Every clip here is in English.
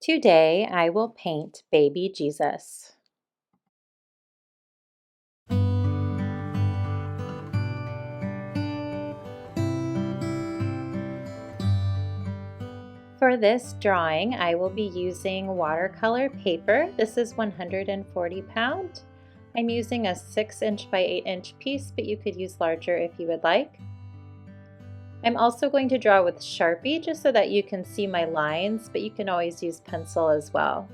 Today I will paint baby Jesus. For this drawing, I will be using watercolor paper. This is 140 pound. I'm using a 6" by 8" piece, but you could use larger if you would like. I'm also going to draw with Sharpie just so that you can see my lines, but you can always use pencil as well.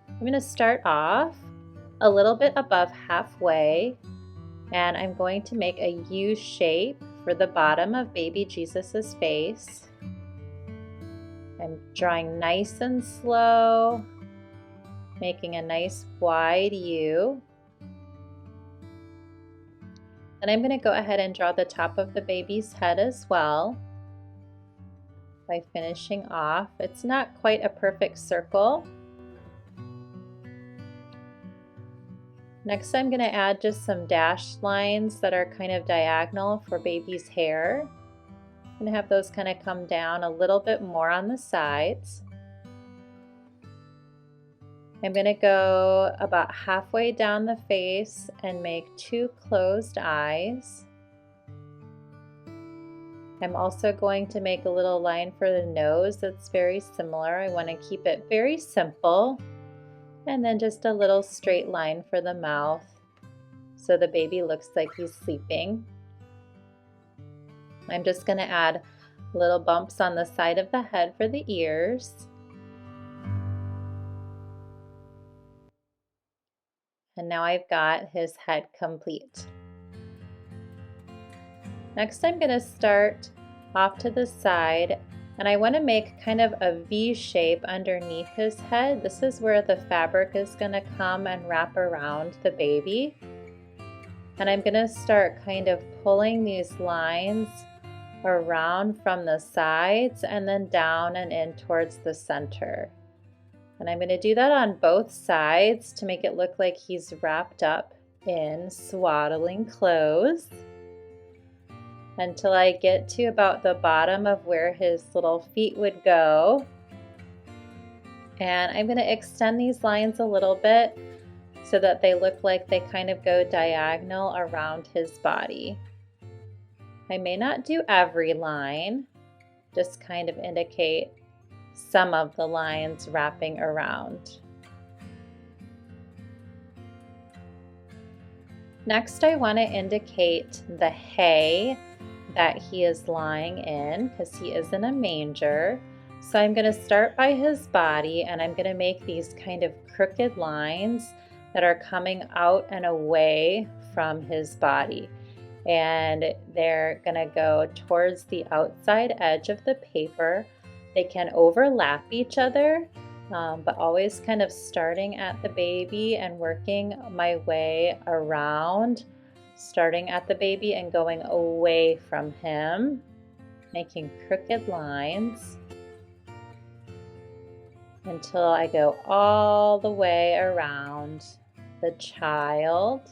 I'm going to start off a little bit above halfway, and I'm going to make a U shape for the bottom of baby Jesus's face. I'm drawing nice and slow, making a nice wide U. And I'm going to go ahead and draw the top of the baby's head as well by finishing off. It's not quite a perfect circle. Next, I'm going to add just some dashed lines that are kind of diagonal for baby's hair. I'm going to have those kind of come down a little bit more on the sides. I'm going to go about halfway down the face and make 2 closed eyes. I'm also going to make a little line for the nose that's very similar. I want to keep it very simple. And then just a little straight line for the mouth so the baby looks like he's sleeping. I'm just going to add little bumps on the side of the head for the ears. And now I've got his head complete. Next, I'm going to start off to the side, and I want to make kind of a V shape underneath his head. This is where the fabric is going to come and wrap around the baby. And I'm going to start kind of pulling these lines around from the sides and then down and in towards the center. And I'm going to do that on both sides to make it look like he's wrapped up in swaddling clothes until I get to about the bottom of where his little feet would go. And I'm going to extend these lines a little bit so that they look like they kind of go diagonal around his body. I may not do every line, just kind of indicate some of the lines wrapping around. Next, I want to indicate the hay that he is lying in because he is in a manger. So I'm going to start by his body, and I'm going to make these kind of crooked lines that are coming out and away from his body. And they're going to go towards the outside edge of the paper. They can overlap each other, but always kind of starting at the baby and working my way around, starting at the baby and going away from him, making crooked lines until I go all the way around the child.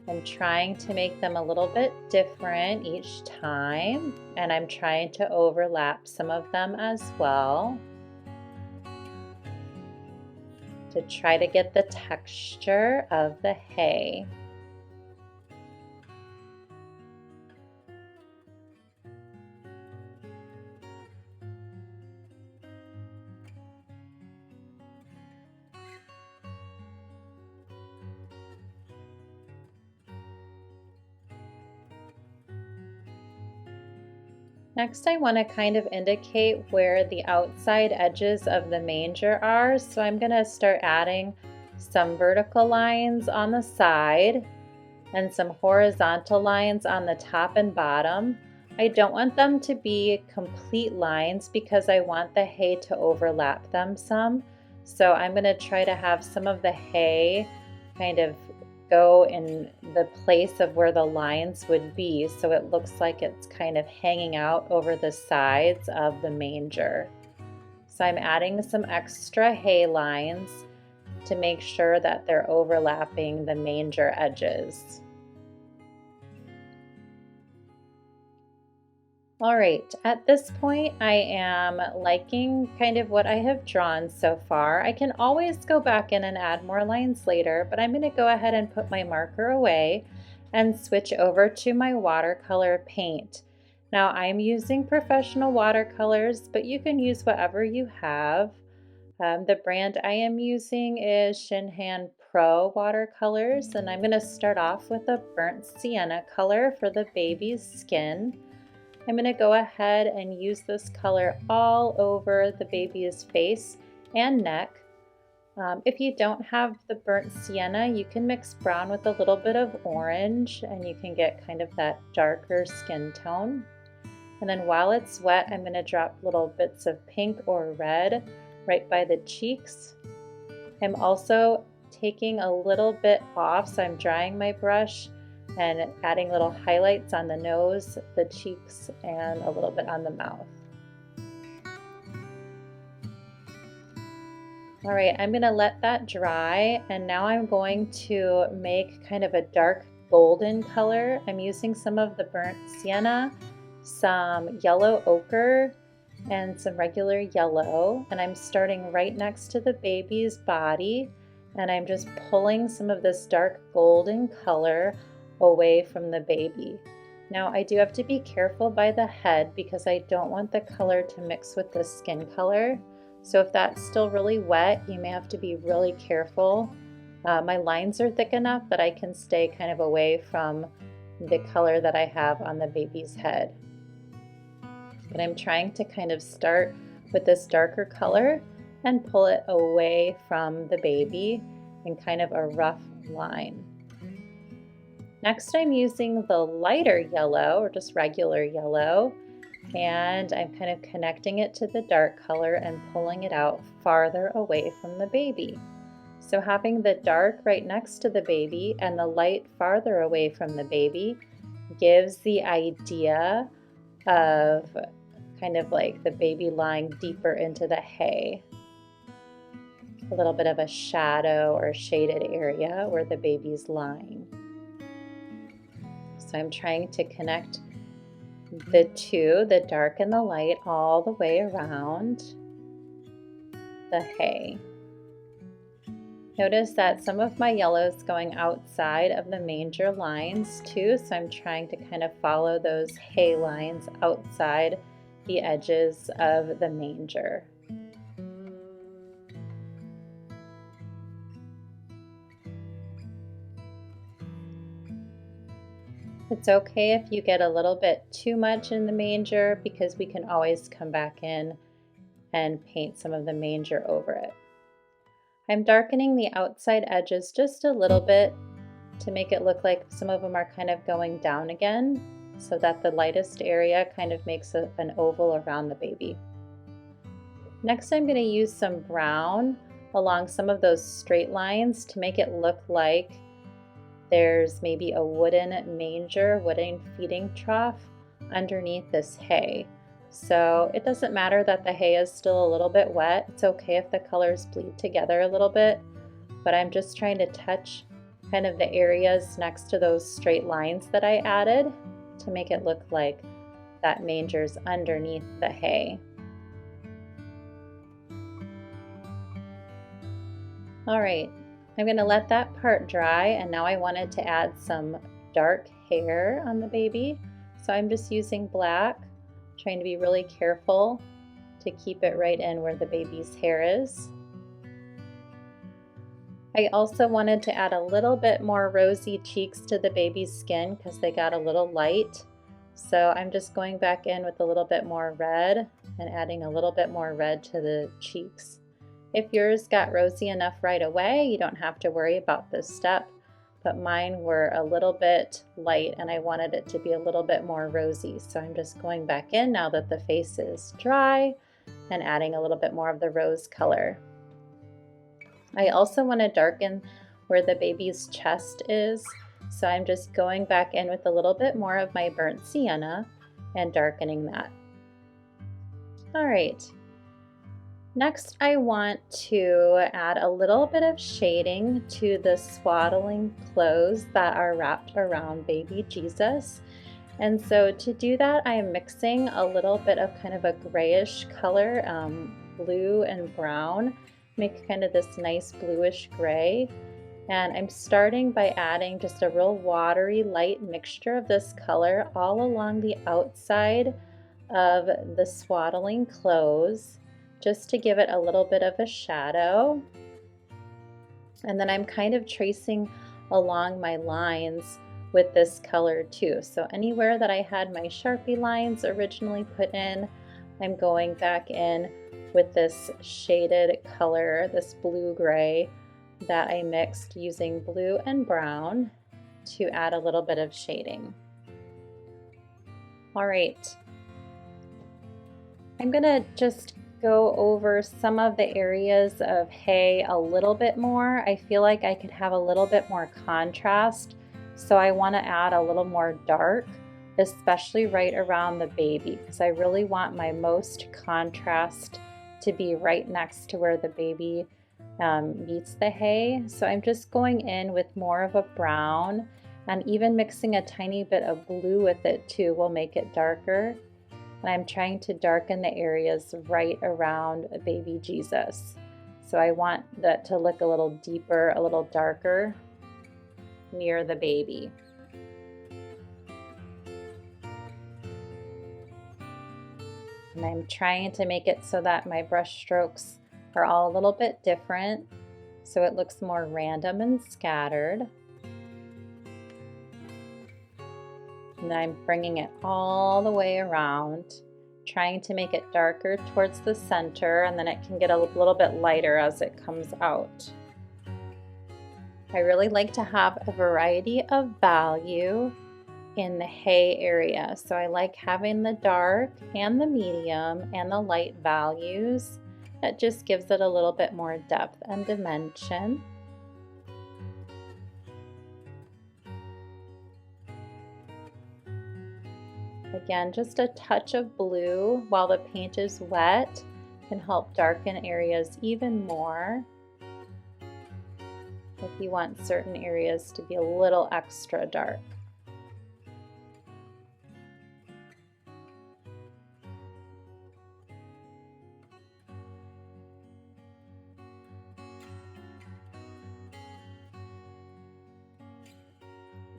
I'm trying to make them a little bit different each time, and I'm trying to overlap some of them as well to try to get the texture of the hay. Next, I want to kind of indicate where the outside edges of the manger are. So I'm going to start adding some vertical lines on the side and some horizontal lines on the top and bottom. I don't want them to be complete lines because I want the hay to overlap them some. So I'm going to try to have some of the hay kind of go in the place of where the lines would be, so it looks like it's kind of hanging out over the sides of the manger. So I'm adding some extra hay lines to make sure that they're overlapping the manger edges. All right, at this point, I am liking kind of what I have drawn so far. I can always go back in and add more lines later, but I'm going to go ahead and put my marker away and switch over to my watercolor paint. Now, I'm using professional watercolors, but you can use whatever you have. The brand I am using is Shinhan Pro watercolors, and I'm going to start off with a burnt sienna color for the baby's skin. I'm going to go ahead and use this color all over the baby's face and neck. If you don't have the burnt sienna, you can mix brown with a little bit of orange and you can get kind of that darker skin tone. And then while it's wet, I'm going to drop little bits of pink or red right by the cheeks. I'm also taking a little bit off, so I'm drying my brush and adding little highlights on the nose, the cheeks, and a little bit on the mouth. All right, I'm gonna let that dry, and now I'm going to make kind of a dark golden color. I'm using some of the burnt sienna, some yellow ochre, and some regular yellow, and I'm starting right next to the baby's body, and I'm just pulling some of this dark golden color away from the baby. Now I do have to be careful by the head because I don't want the color to mix with the skin color. So if that's still really wet, you may have to be really careful. My lines are thick enough that I can stay kind of away from the color that I have on the baby's head. But I'm trying to kind of start with this darker color and pull it away from the baby in kind of a rough line. Next, I'm using the lighter yellow, or just regular yellow, and I'm kind of connecting it to the dark color and pulling it out farther away from the baby. So having the dark right next to the baby and the light farther away from the baby gives the idea of kind of like the baby lying deeper into the hay. A little bit of a shadow or shaded area where the baby's lying. So I'm trying to connect the two, the dark and the light, all the way around the hay. Notice that some of my yellow is going outside of the manger lines too, so I'm trying to kind of follow those hay lines outside the edges of the manger. It's okay if you get a little bit too much in the manger because we can always come back in and paint some of the manger over it. I'm darkening the outside edges just a little bit to make it look like some of them are kind of going down again, so that the lightest area kind of makes an oval around the baby. Next, I'm going to use some brown along some of those straight lines to make it look like there's maybe a wooden manger, wooden feeding trough underneath this hay. So it doesn't matter that the hay is still a little bit wet. It's okay if the colors bleed together a little bit, but I'm just trying to touch kind of the areas next to those straight lines that I added to make it look like that manger's underneath the hay. All right, I'm going to let that part dry, and now I wanted to add some dark hair on the baby. So I'm just using black, trying to be really careful to keep it right in where the baby's hair is. I also wanted to add a little bit more rosy cheeks to the baby's skin because they got a little light. So I'm just going back in with a little bit more red and adding a little bit more red to the cheeks. If yours got rosy enough right away, you don't have to worry about this step, but mine were a little bit light and I wanted it to be a little bit more rosy. So I'm just going back in now that the face is dry and adding a little bit more of the rose color. I also want to darken where the baby's chest is, so I'm just going back in with a little bit more of my burnt sienna and darkening that. All right. Next, I want to add a little bit of shading to the swaddling clothes that are wrapped around baby Jesus. And so to do that, I am mixing a little bit of kind of a grayish color, blue and brown, make kind of this nice bluish gray. And I'm starting by adding just a real watery, light mixture of this color all along the outside of the swaddling clothes, just to give it a little bit of a shadow. And then I'm kind of tracing along my lines with this color too. So anywhere that I had my Sharpie lines originally put in, I'm going back in with this shaded color, this blue-gray that I mixed using blue and brown to add a little bit of shading. All right, I'm gonna just go over some of the areas of hay a little bit more. I feel like I could have a little bit more contrast, so I want to add a little more dark, especially right around the baby, because I really want my most contrast to be right next to where the baby meets the hay. So I'm just going in with more of a brown, and even mixing a tiny bit of blue with it too will make it darker. And I'm trying to darken the areas right around baby Jesus. So I want that to look a little deeper, a little darker near the baby. And I'm trying to make it so that my brush strokes are all a little bit different, so it looks more random and scattered. And then I'm bringing it all the way around, trying to make it darker towards the center, and then it can get a little bit lighter as it comes out. I really like to have a variety of value in the hay area. So I like having the dark and the medium and the light values. That just gives it a little bit more depth and dimension. Again, just a touch of blue while the paint is wet can help darken areas even more. If you want certain areas to be a little extra dark.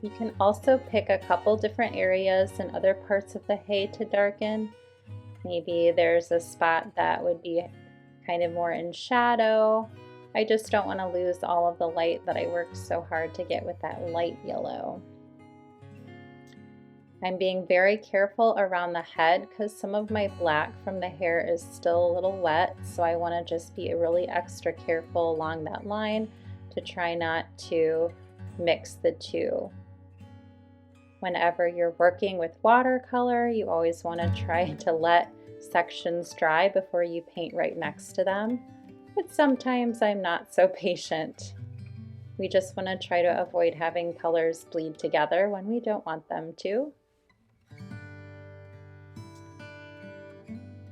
You can also pick a couple different areas and other parts of the hay to darken. Maybe there's a spot that would be kind of more in shadow. I just don't want to lose all of the light that I worked so hard to get with that light yellow. I'm being very careful around the head because some of my black from the hair is still a little wet, so I want to just be really extra careful along that line to try not to mix the two. Whenever you're working with watercolor, you always want to try to let sections dry before you paint right next to them. But sometimes I'm not so patient. We just want to try to avoid having colors bleed together when we don't want them to.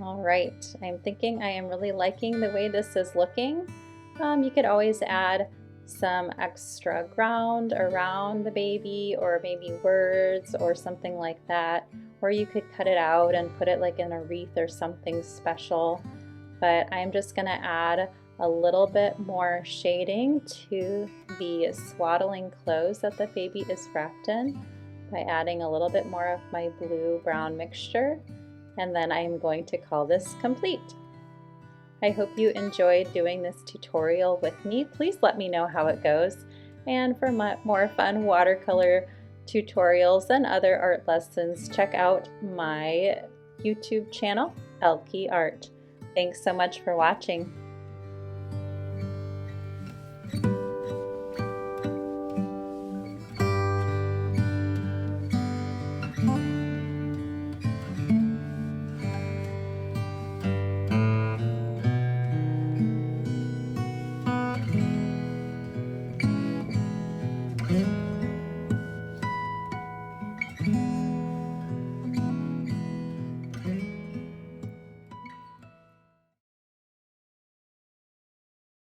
All right, I'm thinking I am really liking the way this is looking. You could always add some extra ground around the baby, or maybe words or something like that, or you could cut it out and put it like in a wreath or something special. But I'm just going to add a little bit more shading to the swaddling clothes that the baby is wrapped in by adding a little bit more of my blue-brown mixture, and then I'm going to call this complete. I hope you enjoyed doing this tutorial with me. Please let me know how it goes. And for more fun watercolor tutorials and other art lessons, check out my YouTube channel, Ehlke Art. Thanks so much for watching.